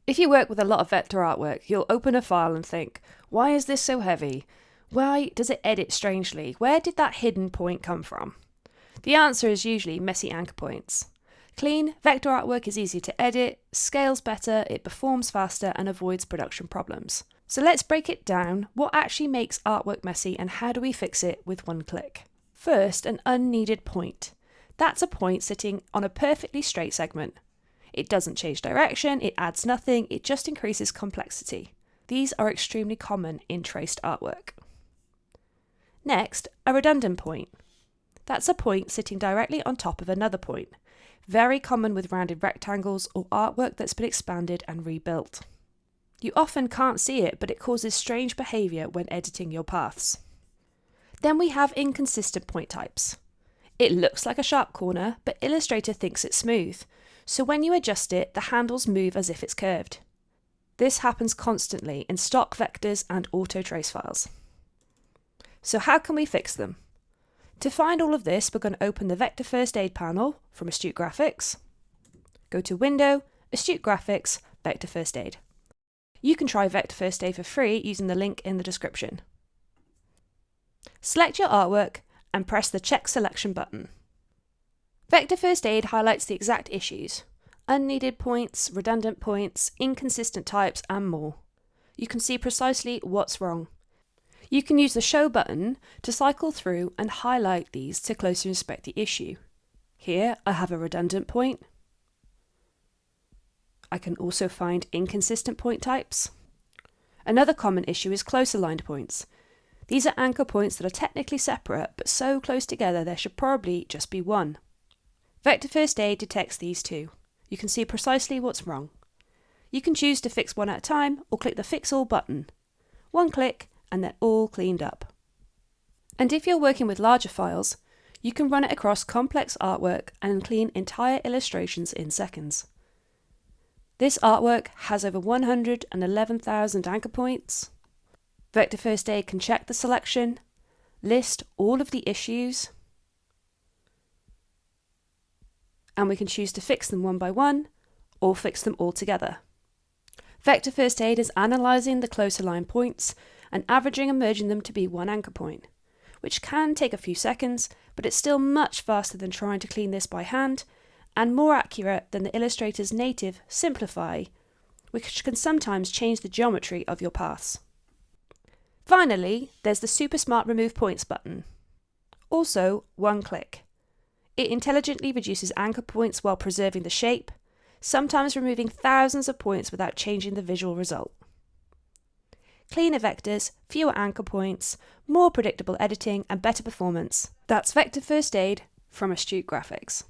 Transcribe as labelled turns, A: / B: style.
A: If you work with a lot of vector artwork, you'll open a file and think, why is this so heavy? Why does it edit strangely? Where did that hidden point come from? The answer is usually messy anchor points. Clean, vector artwork is easy to edit, scales better, it performs faster and avoids production problems. So let's break it down. What actually makes artwork messy and how do we fix it with one click? First, an unneeded point. That's a point sitting on a perfectly straight segment. It doesn't change direction, it adds nothing, it just increases complexity. These are extremely common in traced artwork. Next, a redundant point. That's a point sitting directly on top of another point. Very common with rounded rectangles or artwork that's been expanded and rebuilt. You often can't see it, but it causes strange behaviour when editing your paths. Then we have inconsistent point types. It looks like a sharp corner, but Illustrator thinks it's smooth. So when you adjust it, the handles move as if it's curved. This happens constantly in stock vectors and auto trace files. So how can we fix them? To find all of this, we're going to open the VectorFirstAid panel from Astute Graphics. Go to Window, Astute Graphics, VectorFirstAid. You can try VectorFirstAid for free using the link in the description. Select your artwork and press the Check Selection button. VectorFirstAid highlights the exact issues: unneeded points, redundant points, inconsistent types, and more. You can see precisely what's wrong. You can use the Show button to cycle through and highlight these to closely inspect the issue. Here I have a redundant point. I can also find inconsistent point types. Another common issue is close aligned points. These are anchor points that are technically separate, but so close together there should probably just be one. VectorFirstAid detects these too. You can see precisely what's wrong. You can choose to fix one at a time or click the Fix All button. One click and they're all cleaned up. And if you're working with larger files, you can run it across complex artwork and clean entire illustrations in seconds. This artwork has over 111,000 anchor points. VectorFirstAid can check the selection, list all of the issues, and we can choose to fix them one by one or fix them all together. VectorFirstAid is analysing the close aligned points and averaging and merging them to be one anchor point, which can take a few seconds, but it's still much faster than trying to clean this by hand and more accurate than the Illustrator's native Simplify, which can sometimes change the geometry of your paths. Finally, there's the Super Smart Remove Points button. Also, one click. It intelligently reduces anchor points while preserving the shape, sometimes removing thousands of points without changing the visual result. Cleaner vectors, fewer anchor points, more predictable editing and better performance. That's VectorFirstAid from Astute Graphics.